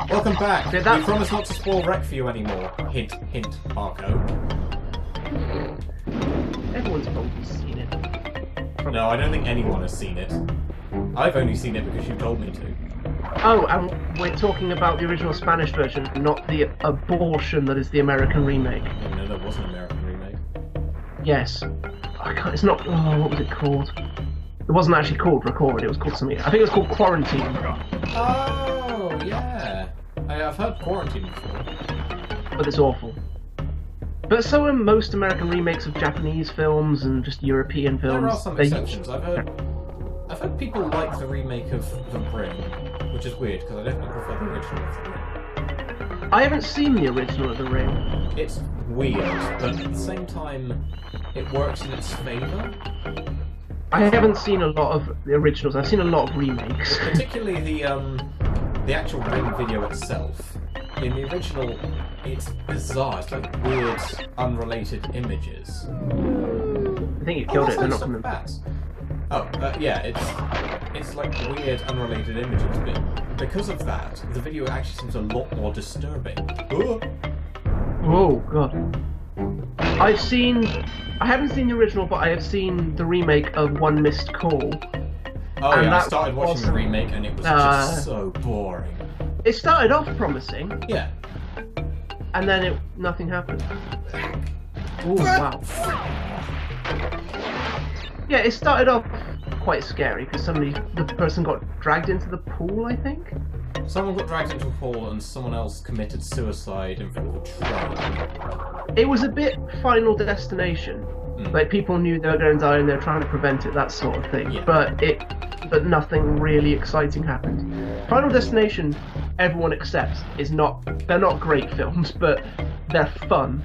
Welcome back. Okay, We promise not to spoil Wreck for you anymore. Hint, hint, Marco. Everyone's probably seen it. No, I don't think anyone has seen it. I've only seen it because you told me to. Oh, and we're talking about the original Spanish version, not the abortion that is the American remake. No, there was an American remake. Yes. I can't, it's not... Oh, what was it called? It wasn't actually called Record, it was called something... I think it was called Quarantine. Oh, yeah. I've heard Quarantine before. But it's awful. But so are most American remakes of Japanese films and just European films. There are some exceptions. I've heard people like the remake of The Ring, which is weird because I definitely prefer the original of The Ring. I haven't seen the original of The Ring. It's weird, but at the same time, it works in its favour. I haven't seen a lot of the originals. I've seen a lot of remakes. Particularly the actual Ring video itself. In the original, it's bizarre. It's like weird, unrelated images. I think you killed it. They're not coming back. Yeah, it's like weird, unrelated images, but because of that, the video actually seems a lot more disturbing. Oh god. I haven't seen the original, but I have seen the remake of One Missed Call. Oh and yeah, I started watching the remake and it was just so boring. It started off promising. Yeah. And then nothing happened. Oh wow. Yeah, it started off quite scary because the person got dragged into the pool, I think. Someone got dragged into a pool and someone else committed suicide in front of a train. It was a bit Final Destination. Like people knew they were going to die and they were trying to prevent it, that sort of thing. Yeah. But nothing really exciting happened. Final Destination, everyone accepts, they're not great films, but they're fun.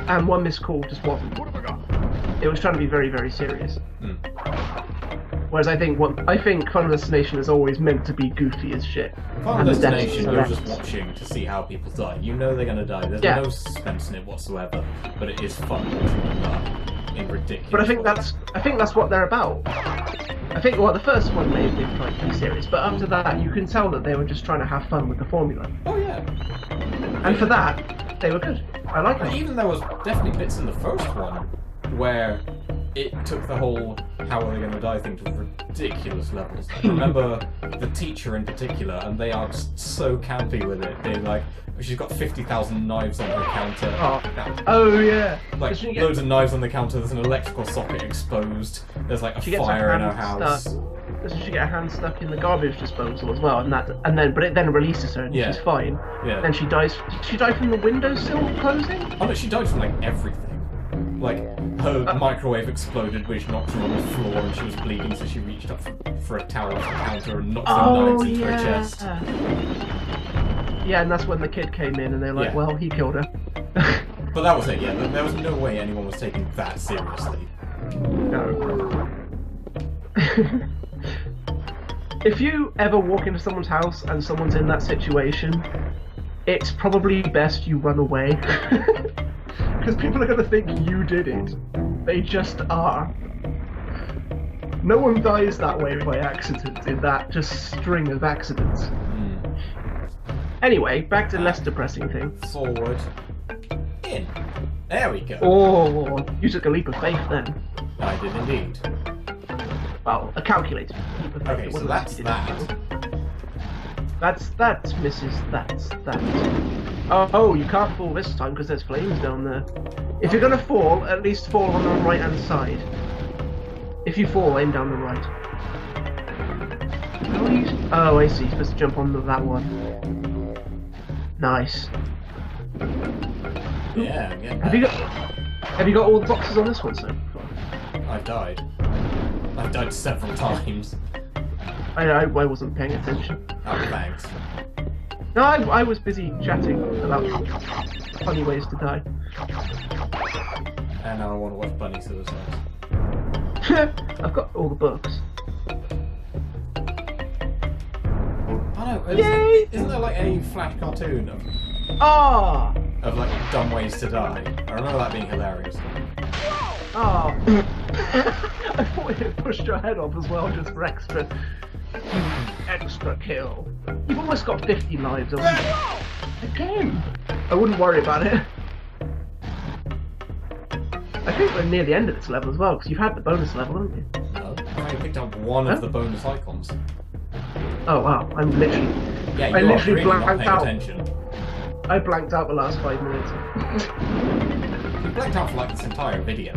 And One Missed Call just wasn't. It was trying to be very, very serious. Whereas I think Final Destination is always meant to be goofy as shit. Final Destination, you're just watching to see how people die. You know they're going to die. There's no suspense in it whatsoever, but it is fun watching them die in ridiculous But ways. I think that's what they're about. I think the first one may have been trying to be serious, but after that you can tell that they were just trying to have fun with the formula. Oh yeah. And for that, they were good. I like them. Even there was definitely bits in the first one where it took the whole how are they going to die thing to ridiculous levels. I remember the teacher in particular, and they are just so campy with it, being like, she's got 50,000 knives on her counter. Oh yeah. Like loads of knives on the counter, there's an electrical socket exposed, there's like a fire in her house. Doesn't she get her hand stuck in the garbage disposal as well? But it then releases her and she's fine. Yeah. Then she dies. Did she die from the windowsill closing? Oh no, she died from like everything. Like, her microwave exploded, which knocked her on the floor, and she was bleeding, so she reached up for a towel off the counter and knocked some knives into her chest. Yeah, and that's when the kid came in, and they're like, well, he killed her. But that was it, yeah. There was no way anyone was taking that seriously. No. If you ever walk into someone's house and someone's in that situation, it's probably best you run away. Because people are going to think you did it. They just are. No one dies that way by accident in that just string of accidents. Anyway, back to less depressing thing. Forward. In. There we go. Oh, you took a leap of faith then. I did indeed. Well, a calculated leap of faith. Okay, so that's that. That's Mrs. That's that. Oh, you can't fall this time because there's flames down there. If you're gonna fall, at least fall on the right-hand side. If you fall, aim down the right. Oh, I see. You're supposed to jump on that one. Nice. Yeah, I'm getting Have you got all the boxes on this one so far? I've died several times. I wasn't paying attention. Oh, thanks. No, I was busy chatting about funny ways to die. And now I want to watch bunny suicides. I've got all the books. Oh no, isn't there like a Flash cartoon of like dumb ways to die? I remember that being hilarious. I thought it pushed your head off as well, just for extra. Extra kill. You've almost got 50 lives, haven't you? Again. I wouldn't worry about it. I think we're near the end of this level as well, because you've had the bonus level, haven't you? No, I only picked up one of the bonus icons. Oh wow, I'm literally... Yeah, you I are literally really not blanked paying out. attention. I blanked out the last 5 minutes. You blanked out for like this entire video.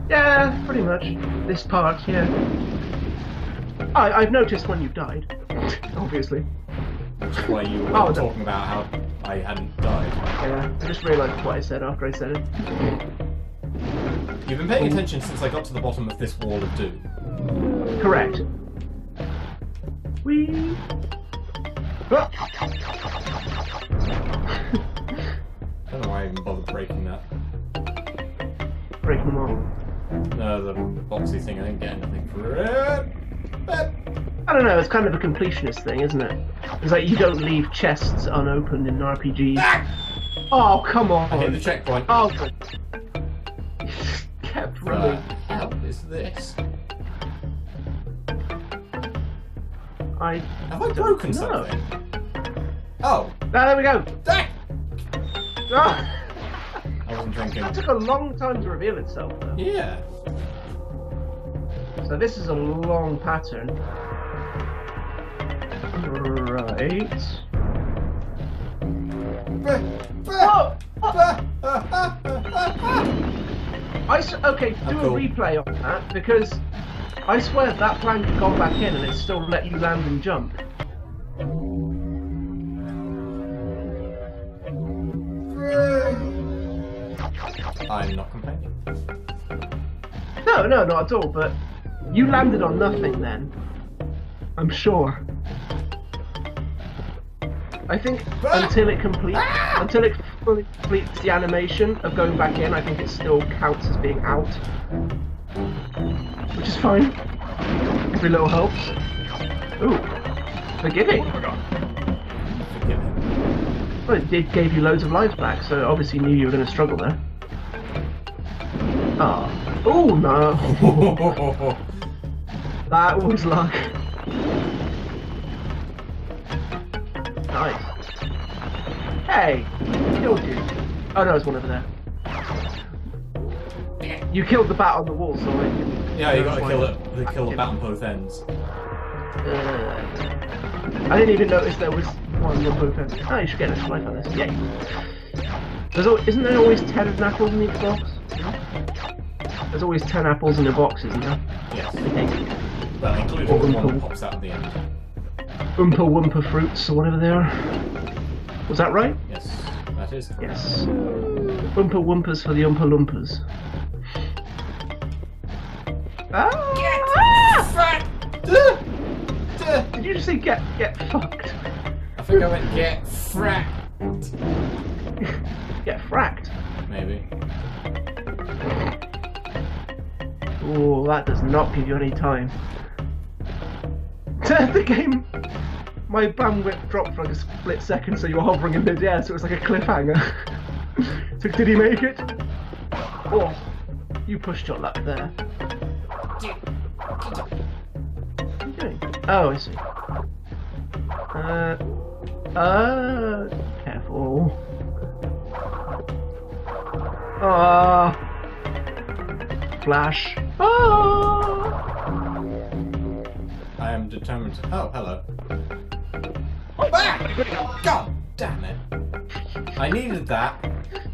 Yeah, pretty much. This part, yeah. I've noticed when you've died, obviously. Which is why you were Oh, no. talking about how I hadn't died. Yeah, I just realised what I said after I said it. You've been paying attention since I got to the bottom of this wall of doom. Correct. Whee! Ah! I don't know why I even bothered breaking that. Breaking them all. No, the boxy thing, I didn't get anything for it. I don't know, it's kind of a completionist thing, isn't it? It's like you don't leave chests unopened in RPGs. Ah! Oh, come on! I hit the checkpoint. Oh, good. Kept running. What the hell is this? Have I broken something? Oh! There we go! Ah! Ah! I wasn't drinking. That took a long time to reveal itself, though. Yeah. So this is a long pattern. Right. Oh! Okay, do cool. a replay on that, because I swear that plank had gone back in and it still let you land and jump. I'm not complaining. No, not at all, but you landed on nothing then. I'm sure. I think until it completes fully completes the animation of going back in, I think it still counts as being out. Which is fine. Every little helps. Ooh. Forgiving. Forgiving. Well, it gave you loads of lives back, so it obviously knew you were going to struggle there. Ah. Oh no. That was luck. Nice. Hey! Killed you. Oh no, there's one over there. You killed the bat on the wall, so I can... Yeah, you gotta kill it. Kill the bat on both ends. I didn't even notice there was one on both ends. Oh, you should get a life on this. Yay. Isn't there always 10 apples in each box? There's always 10 apples in a box, isn't there? Yes. I think. Well, including the one that pops out at the end. Oompa-Loompa fruits or whatever they are. Was that right? Yes, that is correct. Yes. Oompa-Loompas for the Oompa-Loompas. Ah! Did you just say get fucked? I think I went get fracked. Get fracked? Maybe. Oh, that does not give you any time. The game... My bandwidth dropped for like a split second, so you were hovering in mid-air, so it was like a cliffhanger. So did he make it? Oh, you pushed your luck there. What are you doing? Oh, I see. Careful. Flash. I am determined to... Oh, hello. Ah! God damn it. I needed that.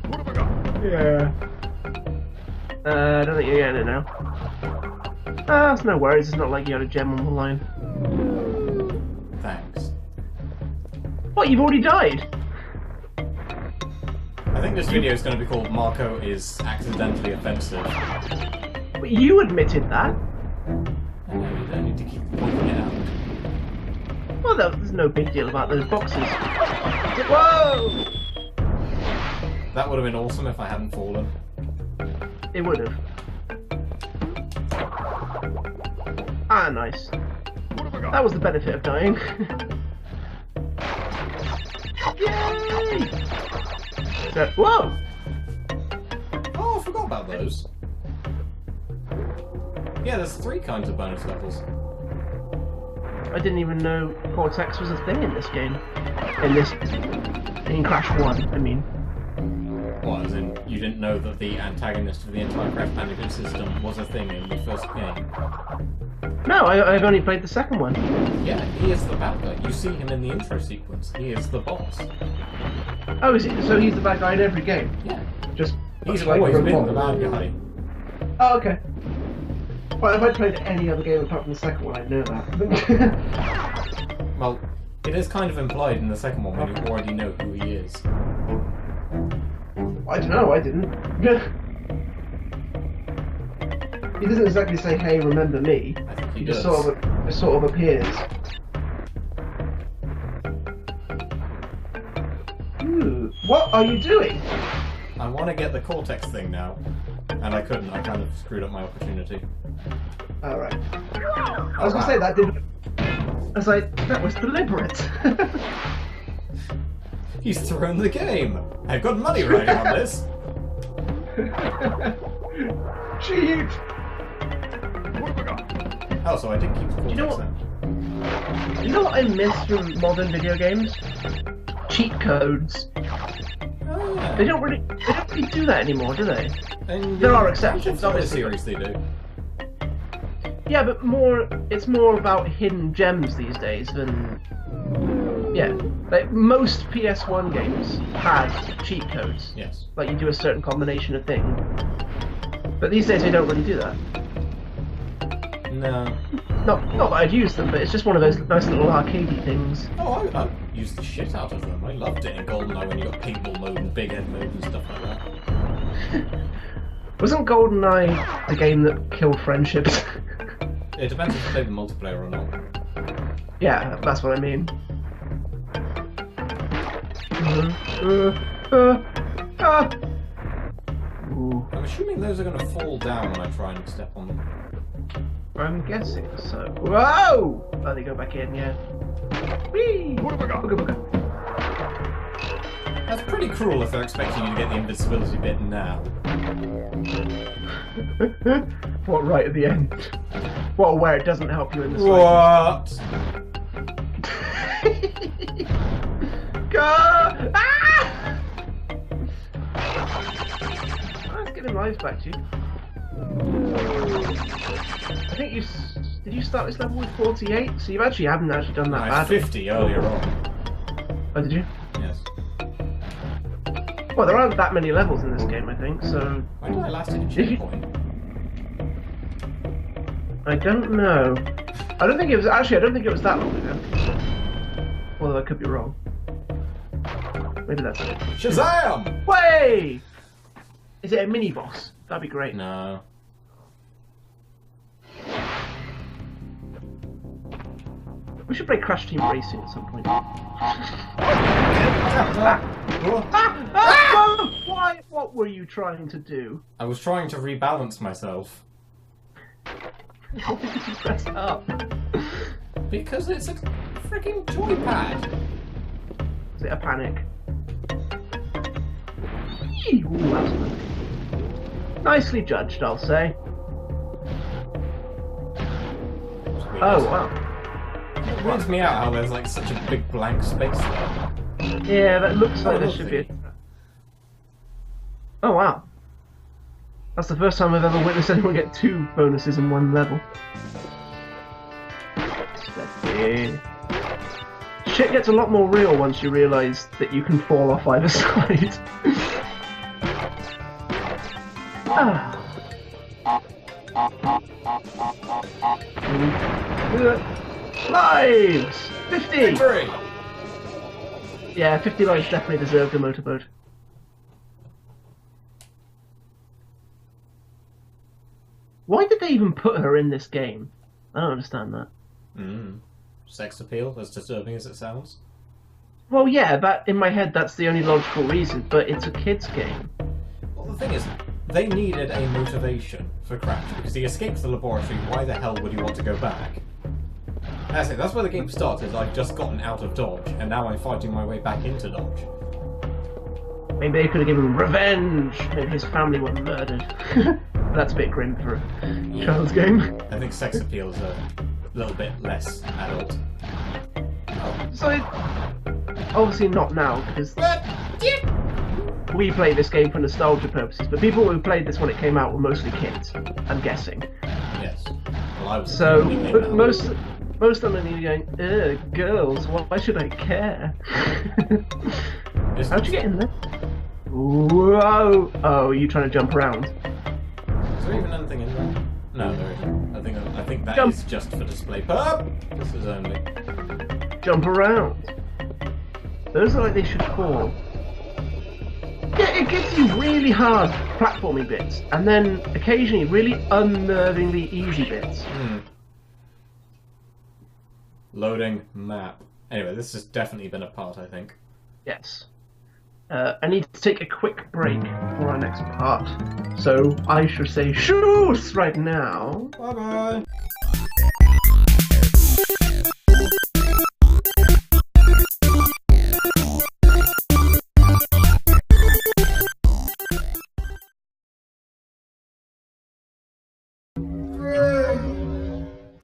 What have I got? Yeah. I don't think you're getting it now. That's no worries, it's not like you had a gem on the line. Thanks. What, you've already died? I think this video is going to be called Marco is accidentally offensive. But you admitted that. I know, you don't need to keep pointing it out. Well, there's no big deal about those boxes. Whoa! That would have been awesome if I hadn't fallen. It would have. Ah, nice. That was the benefit of dying. Yay! Whoa! Oh, I forgot about those. Yeah, there's 3 kinds of bonus levels. I didn't even know Cortex was a thing in this game. In Crash 1, I mean. What, as in, you didn't know that the antagonist of the entire Crash Bandicoot system was a thing in the first game? No, I've only played the second one. Yeah, he is the bad guy. You see him in the intro sequence. He is the boss. Oh, is it? So he's the bad guy in every game? Yeah. Just He's like always been robot. the bad guy. Oh, okay. Well, if I played any other game apart from the second one, I'd know that. Well, it is kind of implied in the second one when you already know who he is. I don't know, I didn't. He doesn't exactly say, "Hey, remember me." I think He does. just sort of appears. Ooh, what are you doing? I want to get the Cortex thing now, and I couldn't. I kind of screwed up my opportunity. All right. I was gonna say that didn't. I was like, that was deliberate. He's thrown the game. I've got money riding on this. Cheat! Oh, so I did keep the Cortex You know what- then. You know what I miss from modern video games? Cheat codes. Oh, yeah. They don't really do that anymore, do they? And There are the exceptions, Zelda obviously. series they do. Yeah, but it's more about hidden gems these days than yeah. Like most PS1 games had cheat codes. Yes. Like you do a certain combination of thing. But these days they don't really do that. No. Not that I'd use them, but it's just one of those nice little arcadey things. Oh, I used the shit out of them. I loved it in GoldenEye when you got paintball mode and big head mode and stuff like that. Wasn't GoldenEye the game that killed friendships? It depends if you play the multiplayer or not. Yeah, that's what I mean. Ooh, I'm assuming those are going to fall down when I try and step on them. I'm guessing so. Whoa! Oh, they go back in, yeah. Whee! Booga booga. That's pretty cruel if they're expecting you to get the invincibility bit now. What, right at the end? Well, where it doesn't help you in the What? Go! Ah! Let's get him lives back to you. I think did you start this level with 48? So you haven't actually done that I bad. had 50 earlier on. Oh, did you? Yes. Well, there aren't that many levels in this game, I think, so... Why did I last hit a Did you- checkpoint? I don't know. I don't think it was that long ago. Although I could be wrong. Maybe that's it. Shazam! Way! Is it a mini boss? That'd be great. No. We should play Crash Team Racing at some point. Why? What were you trying to do? I was trying to rebalance myself. Why did you press up? Because it's a freaking joypad. Is it a panic? Ooh, that's good. Nicely judged, I'll say. Oh, wow. It weirds me out how there's like such a big blank space there. Yeah, that looks like Oh, there should be a... lovely. Oh, wow. That's the first time I've ever witnessed anyone get 2 bonuses in one level. Steady. Shit gets a lot more real once you realise that you can fall off either side. Ah. Lives! 50! Victory! Yeah, 50 lives definitely deserved a motorboat. Why did they even put her in this game? I don't understand that. Sex appeal, as disturbing as it sounds. Well, yeah, that in my head that's the only logical reason, but it's a kid's game. Well, the thing is, they needed a motivation for Crash, because he escaped the laboratory, why the hell would he want to go back? That's it, that's where the game started. I've just gotten out of Dodge, and now I'm fighting my way back into Dodge. Maybe they could have given him revenge. Maybe his family were murdered. That's a bit grim for a child's game. I think sex appeal is little bit less adult. So, obviously not now, because we play this game for nostalgia purposes, but people who played this when it came out were mostly kids, I'm guessing. Yes. Well, I was So, the only but male. most of them are going, ugh, girls, why should I care? How'd you get in there? Whoa! Oh, are you trying to jump around? Is there even anything in there? No, there isn't. I think that Jump. is just for display purposes only. Jump around. Those are like they should fall. Yeah, it gives you really hard platforming bits, and then occasionally really unnervingly easy bits. Loading map. Anyway, this has definitely been a part, I think. Yes. I need to take a quick break for our next part, so I should say shoes right now. Bye bye.